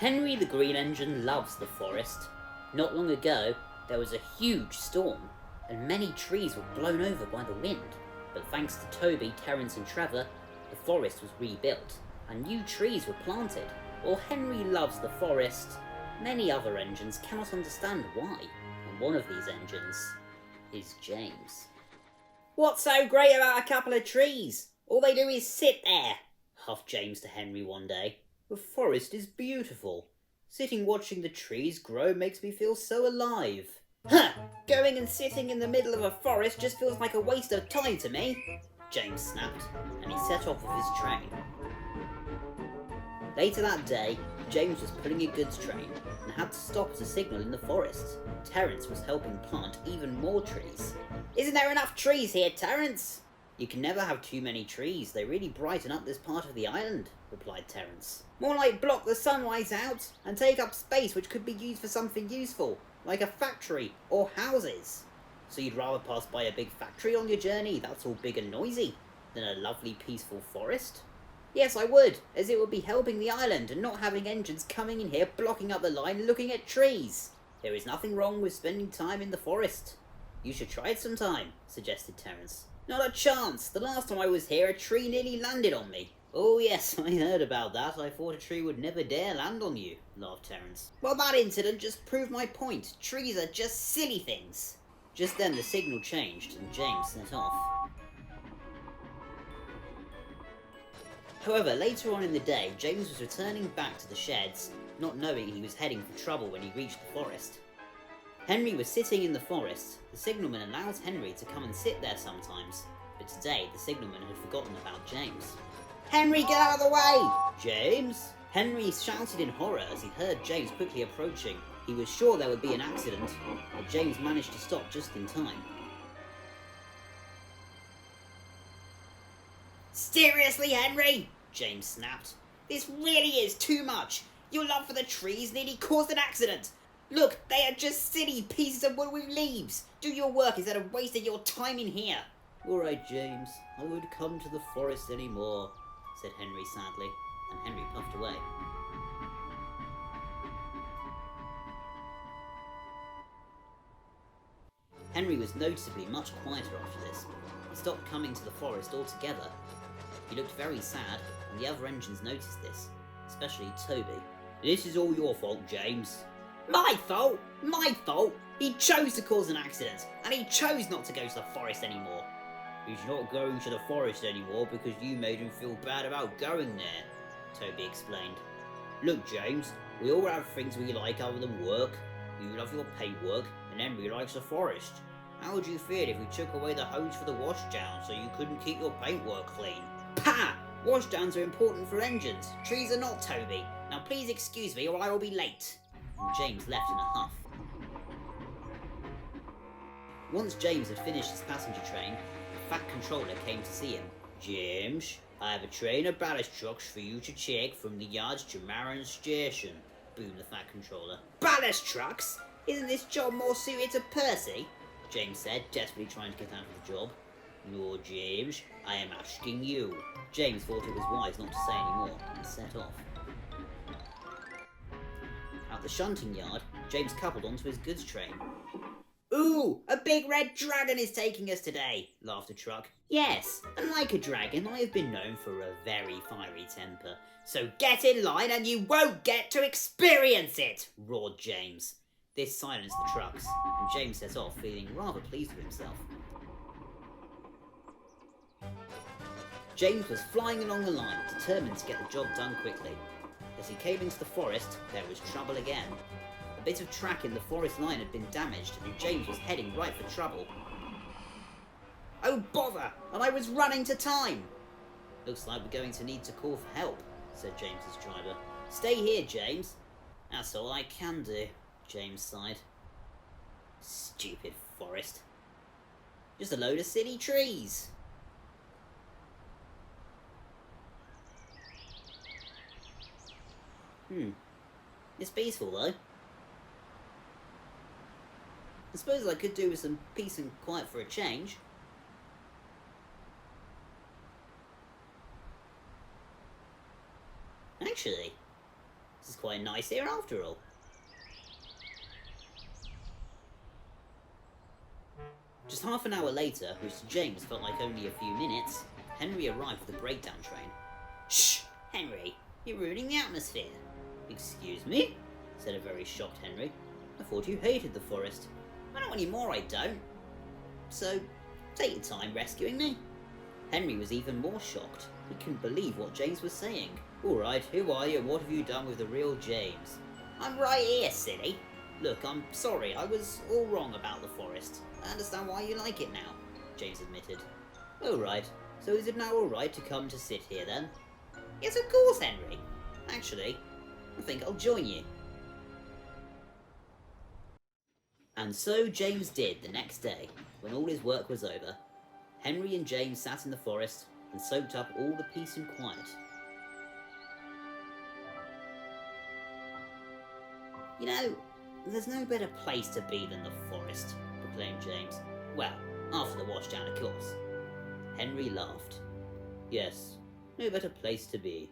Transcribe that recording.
Henry the Green Engine loves the forest. Not long ago, there was a huge storm, and many trees were blown over by the wind. But thanks to Toby, Terence and Trevor, the forest was rebuilt, and new trees were planted. While Henry loves the forest, many other engines cannot understand why, and one of these engines is James. "What's so great about a couple of trees? All they do is sit there," huffed James to Henry one day. "The forest is beautiful. Sitting watching the trees grow makes me feel so alive." "Huh! Going and sitting in the middle of a forest just feels like a waste of time to me," James snapped, and he set off with his train. Later that day, James was pulling a goods train and had to stop at a signal in the forest. Terence was helping plant even more trees. "Isn't there enough trees here, Terence?" "You can never have too many trees, they really brighten up this part of the island," replied Terence. "More like block the sunlight out and take up space which could be used for something useful, like a factory or houses." "So you'd rather pass by a big factory on your journey that's all big and noisy, than a lovely peaceful forest?" "Yes, I would, as it would be helping the island and not having engines coming in here blocking up the line looking at trees. There is nothing wrong with spending time in the forest. You should try it sometime," suggested Terence. "Not a chance. The last time I was here, a tree nearly landed on me." "Oh yes, I heard about that. I thought a tree would never dare land on you," laughed Terence. "Well, that incident just proved my point. Trees are just silly things." Just then the signal changed and James set off. However, later on in the day, James was returning back to the sheds, not knowing he was heading for trouble when he reached the forest. Henry was sitting in the forest. The signalman allows Henry to come and sit there sometimes, but today the signalman had forgotten about James. "Henry, get out of the way!" "James?" Henry shouted in horror as he heard James quickly approaching. He was sure there would be an accident, but James managed to stop just in time. "Seriously, Henry?" James snapped. "This really is too much. Your love for the trees nearly caused an accident. Look, they are just silly pieces of wood with leaves. Do your work instead of wasting your time in here." "All right, James, I won't come to the forest anymore," said Henry sadly, and Henry puffed away. Henry was noticeably much quieter after this. He stopped coming to the forest altogether. He looked very sad, and the other engines noticed this, especially Toby. "This is all your fault, James." "My fault? My fault? He chose to cause an accident, and he chose not to go to the forest anymore." "He's not going to the forest anymore because you made him feel bad about going there," Toby explained. "Look, James, we all have things we like other than work. You love your paintwork, and Henry likes the forest. How would you feel if we took away the hose for the washdown so you couldn't keep your paintwork clean?" "Pah! Washdowns are important for engines. Trees are not, Toby. Now please excuse me or I will be late." And James left in a huff. Once James had finished his passenger train, the fat controller came to see him. "James, I have a train of ballast trucks for you to take from the yards to Marin Station," boomed the fat controller. "Ballast trucks? Isn't this job more suited to Percy?" James said, desperately trying to get out of the job. "No, James, I am asking you." James thought it was wise not to say any more, and set off. At the shunting yard, James coupled onto his goods train. "Ooh, a big red dragon is taking us today," laughed a truck. "Yes, and like a dragon, I have been known for a very fiery temper. So get in line and you won't get to experience it," roared James. This silenced the trucks, and James set off feeling rather pleased with himself. James was flying along the line, determined to get the job done quickly. As he came into the forest, there was trouble again. A bit of track in the forest line had been damaged, and James was heading right for trouble. "Oh bother! And I was running to time!" "Looks like we're going to need to call for help," said James's driver. "Stay here, James." "That's all I can do," James sighed. "Stupid forest. Just a load of silly trees." It's peaceful though. I suppose I could do with some peace and quiet for a change. Actually, this is quite nice here after all. Just half an hour later, which to James felt like only a few minutes, Henry arrived with the breakdown train. Shh! Henry, you're ruining the atmosphere. Excuse me? Said a very shocked Henry. I thought you hated the forest. Well, not anymore, I don't. So, take your time rescuing me. Henry was even more shocked. He couldn't believe what James was saying. Alright, who are you and what have you done with the real James? I'm right here, silly. Look, I'm sorry, I was all wrong about the forest. I understand why you like it now, James admitted. Alright, so is it now alright to come to sit here then? Yes, of course, Henry. Actually, I think I'll join you. And so James did the next day, when all his work was over. Henry and James sat in the forest and soaked up all the peace and quiet. You know, there's no better place to be than the forest, proclaimed James. Well, after the washdown, of course. Henry laughed. Yes, no better place to be.